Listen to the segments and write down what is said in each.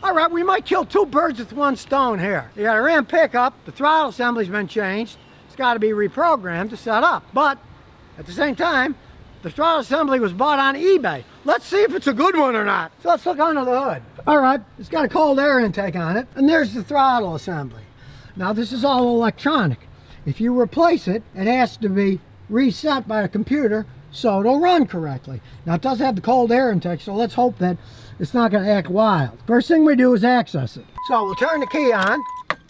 All right, we might kill two birds with one stone here. You got a Ram pickup, the throttle assembly's been changed. It's got to be reprogrammed to set up. But at the same time, the throttle assembly was bought on eBay. Let's see if it's a good one or not. So let's look under the hood. All right, it's got a cold air intake on it, and there's the throttle assembly. Now this is all electronic. If you replace it, it has to be reset by a computer so it'll run correctly. Now it does have the cold air intake, so let's hope that it's not going to act wild. First thing we do is access it. So we'll turn the key on,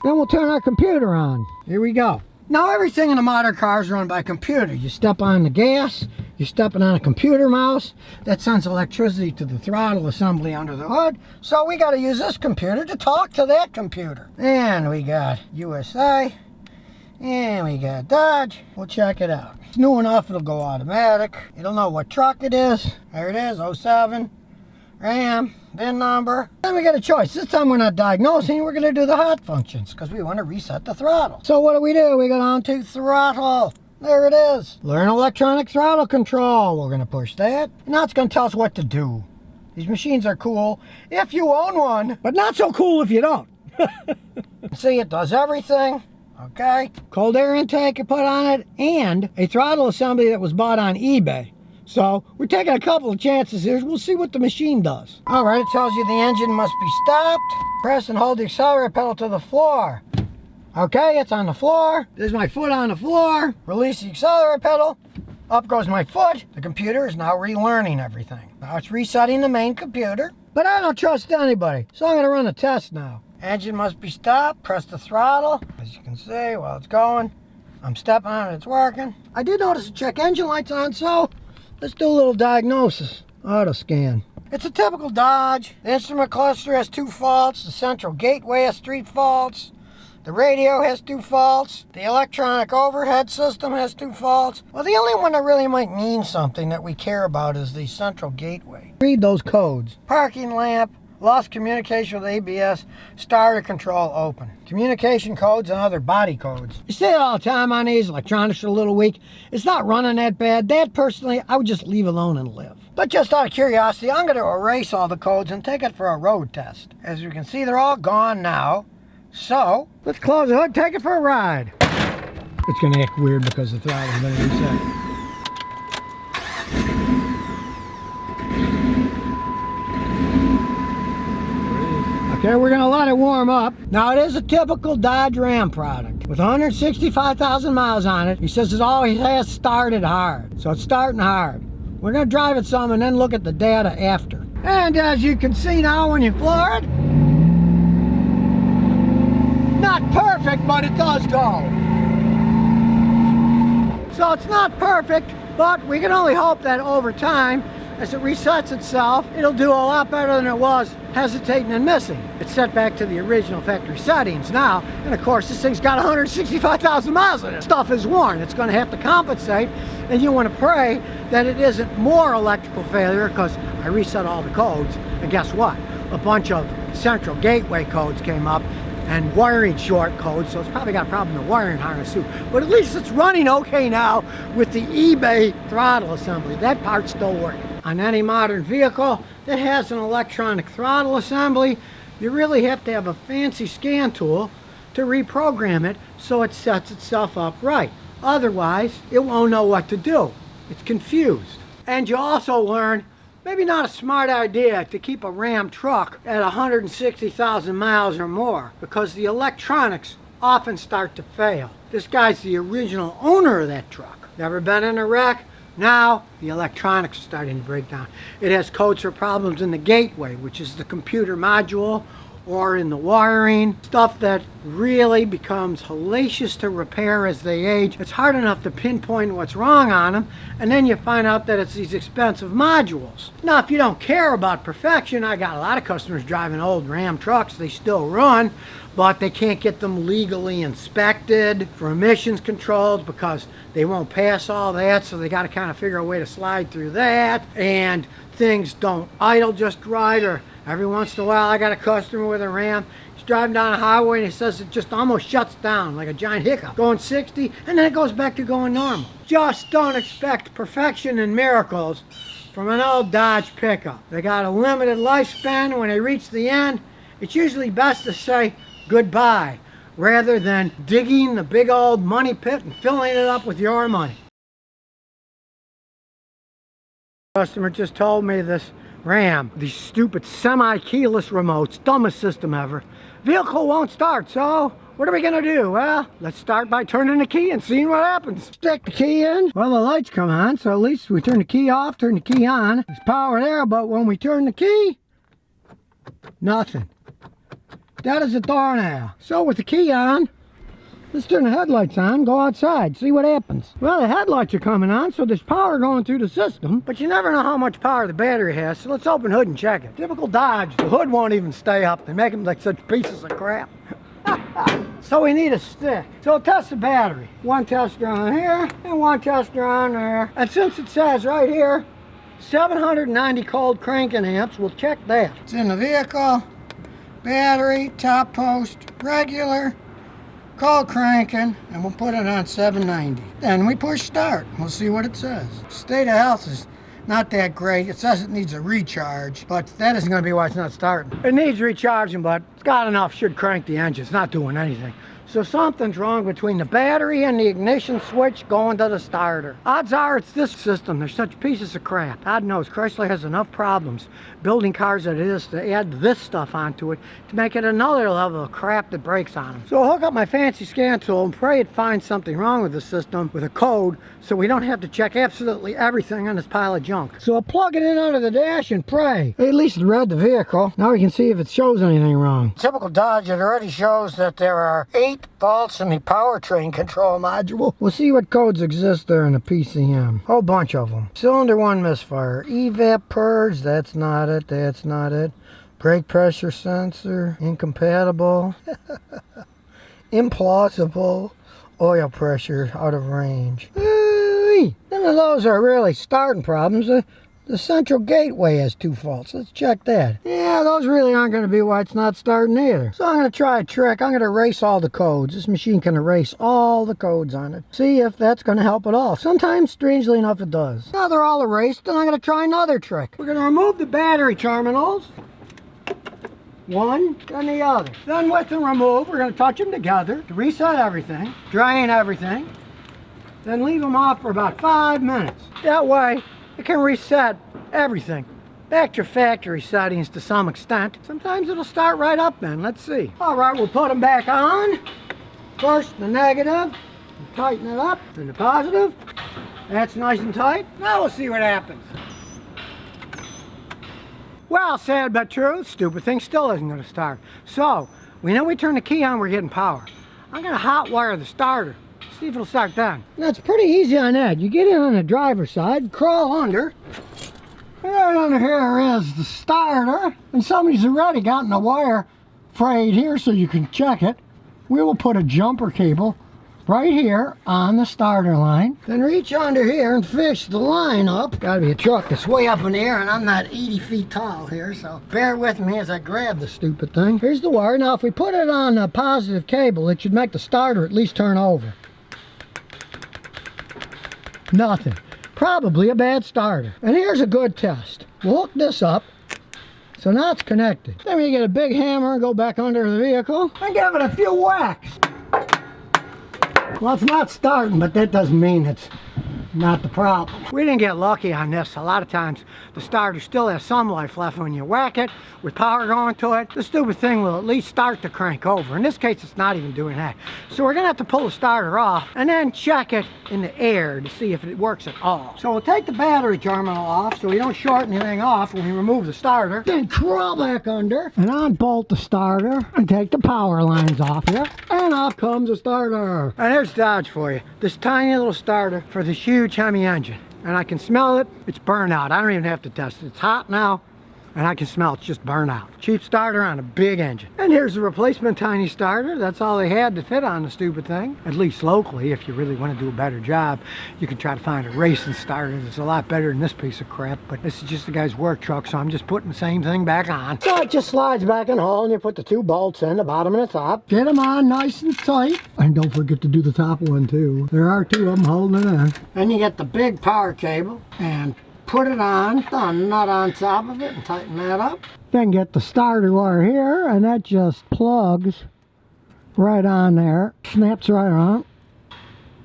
then we'll turn our computer on. Here we go. Now everything in a modern car is run by computer. You step on the gas, you're stepping on a computer mouse, that sends electricity to the throttle assembly under the hood. So we got to use this computer to talk to that computer. And we got USA, and we got Dodge. We'll check it out. It's new enough, it'll go automatic. It'll know what truck it is. There it is, 07. Ram, VIN number. Then we got a choice. This time we're not diagnosing, we're gonna do the hot functions because we want to reset the throttle. So what do? We go down to throttle. There it is. Learn electronic throttle control. We're gonna push that. Now it's gonna tell us what to do. These machines are cool if you own one, but not so cool if you don't. See, it does everything. Okay. Cold air intake you put on it, and a throttle assembly that was bought on eBay. So we're taking a couple of chances here. We'll see what the machine does. All right, it tells you the engine must be stopped. Press and hold the accelerator pedal to the floor. Okay, it's on the floor. There's my foot on the floor. Release the accelerator pedal. Up goes my foot. The computer is now relearning everything. Now it's resetting the main computer. But I don't trust anybody, so I'm going to run a test now. Engine must be stopped. Press the throttle. As you can see, while it's going, I'm stepping on it, it's working. I did notice the check engine light's on, so let's do a little diagnosis. Auto scan. It's a typical Dodge. The instrument cluster has 2 faults. The central gateway has 3 faults. The radio has 2 faults. The electronic overhead system has 2 faults. Well, the only one that really might mean something that we care about is the central gateway. Read those codes. Parking lamp, lost communication with ABS, starter control open. Communication codes and other body codes. You see it all the time on these. Electronics are a little weak. It's not running that bad. That personally, I would just leave alone and live. But just out of curiosity, I'm going to erase all the codes and take it for a road test. As you can see, they're all gone now. So, let's close the hood, take it for a ride. It's going to act weird because the throttle's been reset. Okay, we're going to let it warm up. Now, it is a typical Dodge Ram product. With 165,000 miles on it, he says it always has started hard. So it's starting hard. We're going to drive it some and then look at the data after. And as you can see now when you floor it, not perfect, but it does go. So it's not perfect, but we can only hope that over time, as it resets itself, it'll do a lot better than it was hesitating and missing. It's set back to the original factory settings now, and of course this thing's got 165,000 miles in it. Stuff is worn. It's going to have to compensate, and you want to pray that it isn't more electrical failure, because I reset all the codes, and guess what? A bunch of central gateway codes came up, and wiring short codes, so it's probably got a problem with the wiring harness too. But at least it's running okay now with the eBay throttle assembly. That part's still working. On any modern vehicle that has an electronic throttle assembly, you really have to have a fancy scan tool to reprogram it so it sets itself up right. Otherwise, it won't know what to do. It's confused. And you also learn maybe not a smart idea to keep a Ram truck at 160,000 miles or more, because the electronics often start to fail. This guy's the original owner of that truck. Never been in a wreck. Now the electronics are starting to break down. It has codes for problems in the gateway, which is the computer module, or in the wiring, stuff that really becomes hellacious to repair as they age. It's hard enough to pinpoint what's wrong on them, and then you find out that it's these expensive modules. Now, if you don't care about perfection, I got a lot of customers driving old Ram trucks. They still run, but they can't get them legally inspected for emissions controls because they won't pass all that, so they got to kind of figure a way to slide through that, and things don't idle just right, or every once in a while I got a customer with a Ram. He's driving down a highway and he says it just almost shuts down like a giant hiccup, going 60, and then it goes back to going normal. Just don't expect perfection and miracles from an old Dodge pickup. They got a limited lifespan. When they reach the end, it's usually best to say goodbye rather than digging the big old money pit and filling it up with your money. Customer just told me this Ram, these stupid semi-keyless remotes, dumbest system ever. Vehicle won't start, so what are we gonna do? Well, let's start by turning the key and seeing what happens. Stick the key in. Well, the lights come on, so at least we turn the key off, turn the key on. There's power there, but when we turn the key, nothing. Dead as a doornail. So with the key on, let's turn the headlights on, go outside, see what happens. Well, the headlights are coming on, so there's power going through the system, but you never know how much power the battery has, so let's open the hood and check it. Typical Dodge, the hood won't even stay up. They make them like such pieces of crap. So we need a stick. So test the battery. One tester on here, and one tester on there. And since it says right here, 790 cold cranking amps, we'll check that. It's in the vehicle. Battery, top post, regular, cold cranking, and we'll put it on 790. Then we push start. We'll see what it says. State of health is not that great. It says it needs a recharge, but that isn't going to be why it's not starting. It needs recharging, but it's got enough, should crank the engine. It's not doing anything. So something's wrong between the battery and the ignition switch going to the starter. Odds are it's this system. They're such pieces of crap. God knows Chrysler has enough problems building cars that it is to add this stuff onto it to make it another level of crap that breaks on them. So I'll hook up my fancy scan tool and pray it finds something wrong with the system with a code so we don't have to check absolutely everything on this pile of junk. So I'll plug it in under the dash and pray. At least it read the vehicle. Now we can see if it shows anything wrong. Typical Dodge, it already shows that there are 8 faults in the powertrain control module. We'll see what codes exist there in the PCM. Whole bunch of them. Cylinder 1 misfire. Evap purge, that's not it, that's not it. Brake pressure sensor, incompatible. Implausible. Oil pressure, out of range. None of those are really starting problems. The central gateway has 2 faults. Let's check that. Yeah, those really aren't going to be why it's not starting either. So I'm going to try a trick. I'm going to erase all the codes. This machine can erase all the codes on it. See if that's going to help at all. Sometimes, strangely enough, it does. Now they're all erased, and I'm going to try another trick. We're going to remove the battery terminals. One, then the other. Then with the remove, we're going to touch them together to reset everything, drain everything, then leave them off for about 5 minutes. That way, it can reset everything back to factory settings to some extent. Sometimes it'll start right up then. Let's see. All right, we'll put them back on. First the negative, tighten it up, then the positive. That's nice and tight. Now we'll see what happens. Well, sad but true, stupid thing still isn't going to start. So, we know we turn the key on, we're getting power. I'm going to hot wire the starter. See if it'll start then. Now it's pretty easy on that. You get in on the driver's side, crawl under. Right under here is the starter. And somebody's already gotten a wire frayed here so you can check it. We will put a jumper cable right here on the starter line. Then reach under here and fish the line up. Gotta be a truck that's way up in the air and I'm not 80 feet tall here, so bear with me as I grab the stupid thing. Here's the wire. Now if we put it on a positive cable, it should make the starter at least turn over. Nothing. Probably a bad starter. And here's a good test. We'll hook this up. So now it's connected. Then we get a big hammer and go back under the vehicle and give it a few whacks. Well, it's not starting, but that doesn't mean it's not the problem. We didn't get lucky on this. A lot of times the starter still has some life left when you whack it with power going to it. The stupid thing will at least start to crank over. In this case, it's not even doing that. So we're gonna have to pull the starter off and then check it in the air to see if it works at all. So we'll take the battery terminal off so we don't short anything off when we remove the starter. Then crawl back under and unbolt the starter and take the power lines off here. And off comes the starter. And there's Dodge for you. This tiny little starter for this huge Hemi engine. And I can smell it. It's burnout. I don't even have to test it. It's hot now. And I can smell it's just burnout. Cheap starter on a big engine. And here's the replacement tiny starter. That's all they had to fit on the stupid thing. At least locally, if you really want to do a better job, you can try to find a racing starter that's a lot better than this piece of crap. But this is just the guy's work truck, so I'm just putting the same thing back on. So it just slides back in the hole, and you put the 2 bolts in, the bottom and the top. Get them on nice and tight. And don't forget to do the top one too. There are 2 of them holding it in. Then you get the big power cable and put it on, throw a nut on top of it and tighten that up. Then get the starter wire here, and that just plugs right on there. Snaps right on.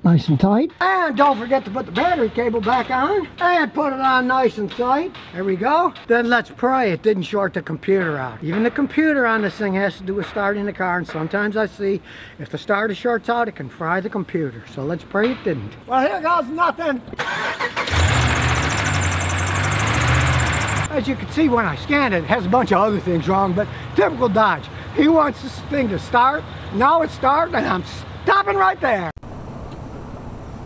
Nice and tight. And don't forget to put the battery cable back on and put it on nice and tight. There we go. Then let's pray it didn't short the computer out. Even the computer on this thing has to do with starting the car, and sometimes I see if the starter shorts out, it can fry the computer. So let's pray it didn't. Well, here goes nothing. As you can see when I scanned it, it has a bunch of other things wrong, but typical Dodge. He wants this thing to start. Now it's starting, and I'm stopping right there.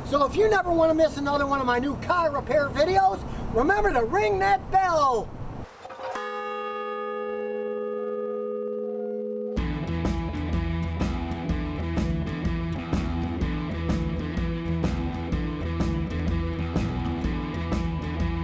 So if you never want to miss another one of my new car repair videos, remember to ring that bell.